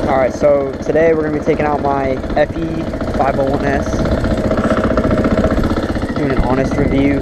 Alright, so today we're going to be taking out my FE 501S, doing an honest review.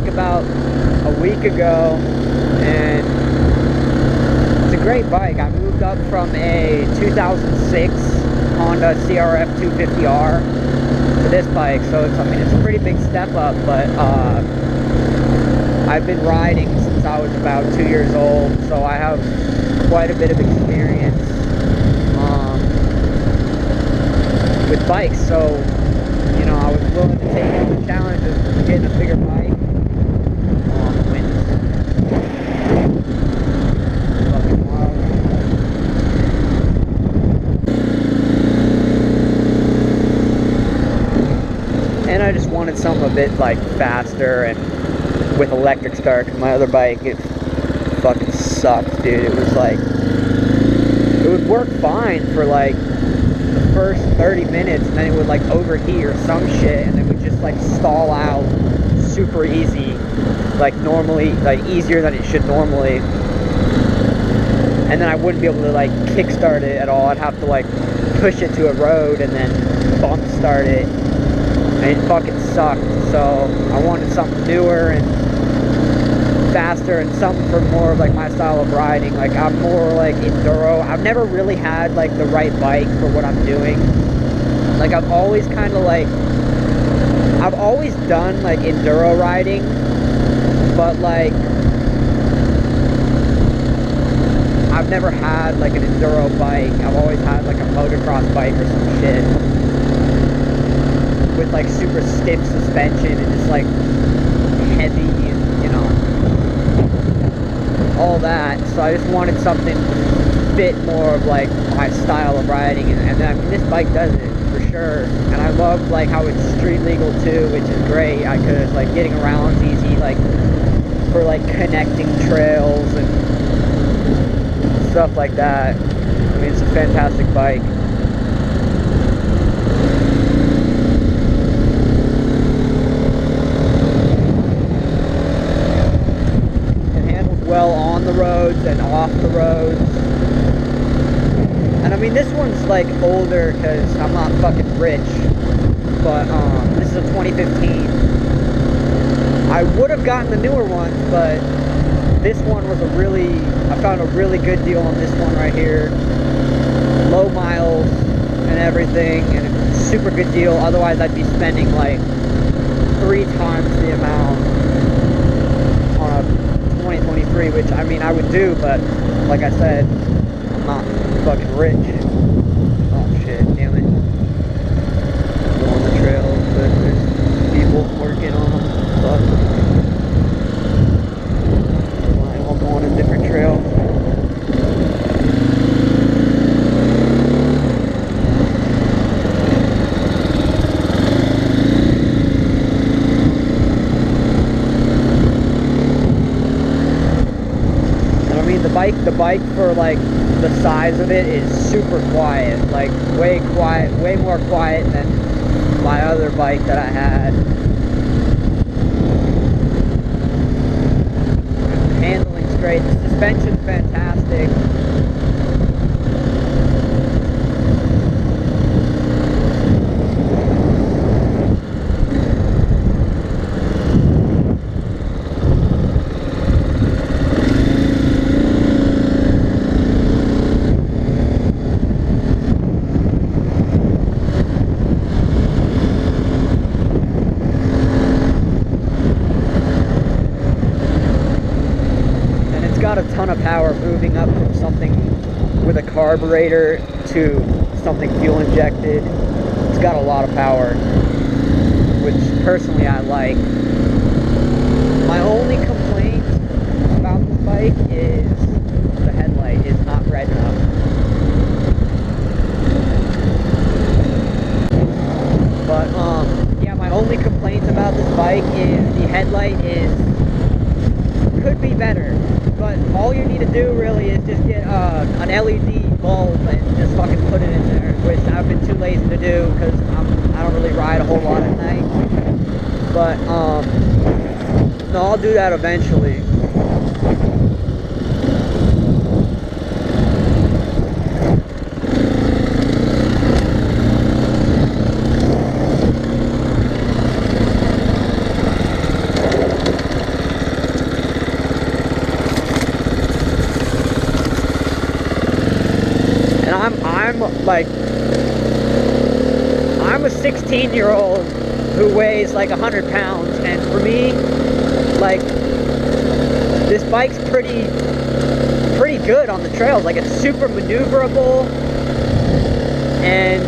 About a week ago, and it's a great bike. I moved up from a 2006 Honda CRF 250R to this bike, so it's, I mean, it's a pretty big step up, but I've been riding since I was about 2 years old, so I have quite a bit of experience with bikes, so, you know, I was willing to take on the challenge of getting a bigger bike. And I just wanted something a bit like faster and with electric start, because my other bike, it fucking sucked, dude. It was like, it would work fine for like the first 30 minutes, and then it would like overheat or some shit, and it would just like stall out super easy, like normally, like easier than it should normally. And then I wouldn't be able to like kickstart it at all. I'd have to like push it to a road and then bump start it. And it fucking sucked, so I wanted something newer and faster and something for more of like my style of riding. Like, I'm more like enduro. I've never really had like the right bike for what I'm doing. Like, I've always kind of like, I've always done like enduro riding, but like I've never had like an enduro bike. I've always had like a motocross bike or some shit with like super stiff suspension and just like heavy and, you know, all that. So I just wanted something to fit more of like my style of riding, and I mean, this bike does it for sure. And I love like how it's street legal too, which is great. Cause like getting around's easy, like for like connecting trails and stuff like that. I mean, it's a fantastic bike. Well on the roads and off the roads. And I mean, this one's like older because I'm not fucking rich, but this is a 2015. I would have gotten the newer ones, but this one was I found a really good deal on this one right here. Low miles and everything, and a super good deal. Otherwise I'd be spending like 3 times the amount on a 2023, which I mean I would do, but like I said, I'm not fucking rich. Oh shit, damn it. Go on the trails, but there's people working on them. Fuck. I'll go on a different trail. The bike for like the size of it is super quiet, like way more quiet than my other bike that I had. Handling's great, the suspension's fantastic. got a ton of power moving up from something with a carburetor to something fuel injected. It's got a lot of power, which personally I like. My only complaint about this bike is the headlight is not bright enough. But yeah, my only complaints about this bike is the headlight could be better. But all you need to do really is just get an LED bulb and just fucking put it in there, which I've been too lazy to do because I don't really ride a whole lot at night. But no, I'll do that eventually. And I'm a 16-year-old who weighs like 100 pounds, and for me, like, this bike's pretty good on the trails. Like, it's super maneuverable, and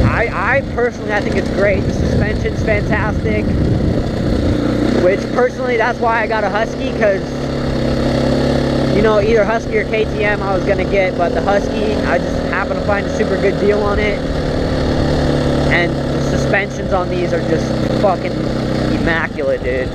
I personally, I think it's great. The suspension's fantastic, which personally, that's why I got a Husky, because, you know, either Husky or KTM I was gonna get, but the Husky, I just happened to find a super good deal on it, and the suspensions on these are just fucking immaculate, dude.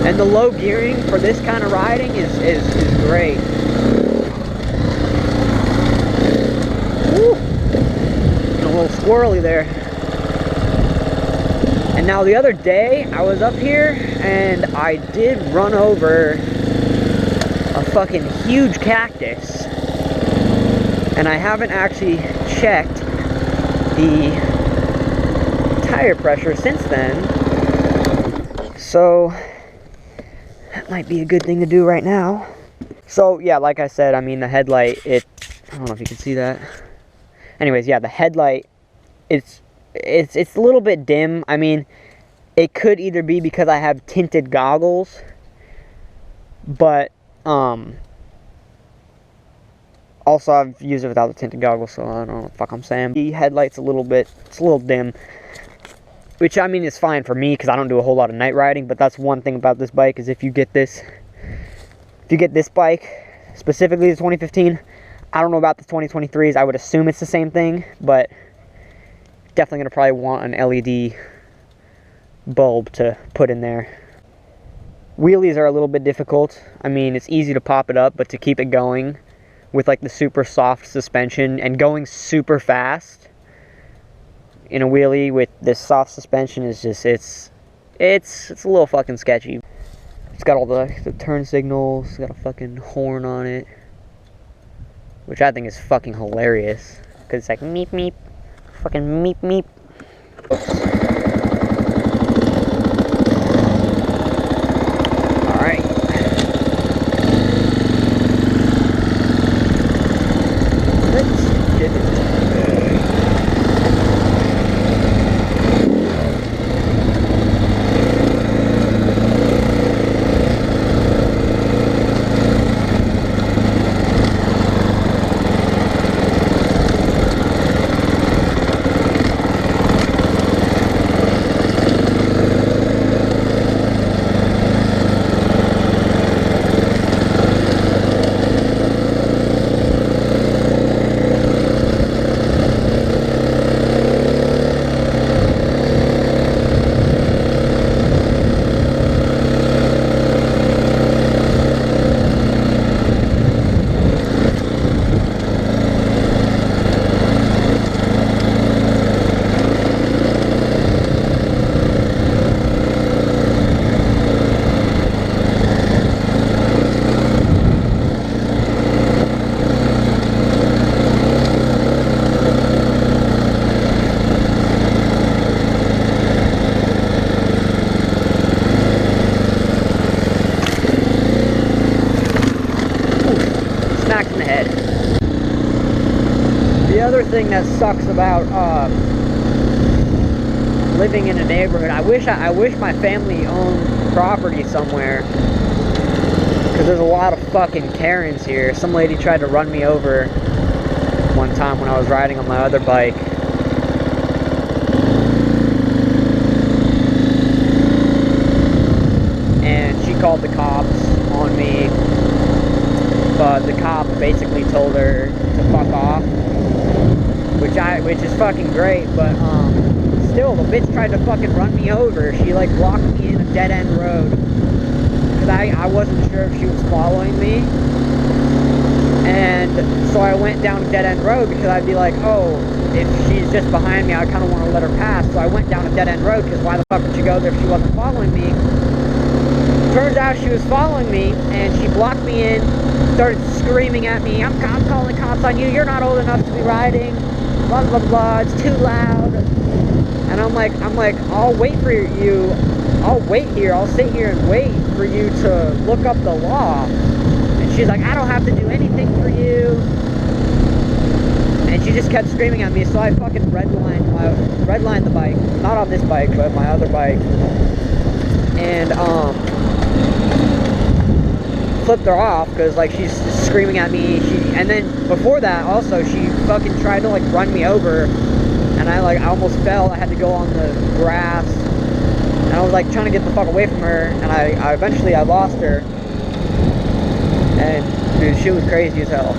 And the low gearing for this kind of riding is great. Woo. A little squirrely there. And now the other day, I was up here and I did run over a fucking huge cactus. And I haven't actually checked the tire pressure since then. So that might be a good thing to do right now. So yeah, like I said, I mean, the headlight, I don't know if you can see that. Anyways, yeah, the headlight, it's a little bit dim. I mean, it could either be because I have tinted goggles, but also I've used it without the tinted goggles, so I don't know what the fuck I'm saying. The headlight's it's a little dim, which I mean is fine for me because I don't do a whole lot of night riding. But that's one thing about this bike, is if you get this bike, specifically the 2015, I don't know about the 2023s. I would assume it's the same thing, but definitely gonna probably want an LED bulb to put in there. Wheelies are a little bit difficult. I mean, it's easy to pop it up, but to keep it going with like the super soft suspension and going super fast in a wheelie with this soft suspension is just, it's a little fucking sketchy. It's got all the turn signals, it's got a fucking horn on it, which I think is fucking hilarious, because it's like meep meep, fucking meep meep. Alright. Let's get it. thing that sucks about living in a neighborhood. I wish my family owned property somewhere, because there's a lot of fucking Karens here. Some lady tried to run me over one time when I was riding on my other bike. And she called the cops on me, but the cop basically told her to fuck off, which is fucking great, but still, the bitch tried to fucking run me over. She like blocked me in a dead-end road, because I wasn't sure if she was following me. And so I went down a dead-end road, because I'd be like, oh, if she's just behind me, I kind of want to let her pass. So I went down a dead-end road, because why the fuck would she go there if she wasn't following me? Turns out she was following me, and she blocked me in, started screaming at me, I'm calling cops on you, you're not old enough to be riding, blah blah blah, it's too loud. And I'm like, I'll wait for you, I'll wait here, I'll sit here and wait for you to look up the law. And she's like, I don't have to do anything for you. And she just kept screaming at me, so I fucking redlined the bike, not on this bike, but my other bike. And flipped her off, because like she's screaming at me. And then before that also, she fucking tried to like run me over, and I almost fell. I had to go on the grass, and I was like trying to get the fuck away from her, and I eventually lost her. And dude, she was crazy as hell.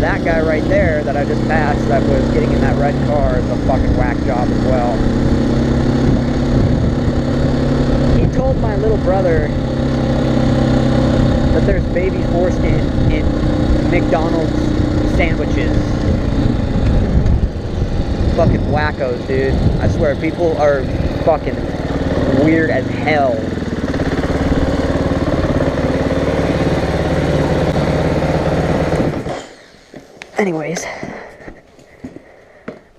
That guy right there that I just passed, that was getting in that red car, is a fucking whack job as well. He told my little brother that there's baby foreskin in McDonald's sandwiches. Fucking wackos, dude. I swear, people are fucking weird as hell. Anyways,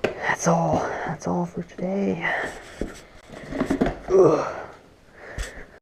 that's all for today. Ugh.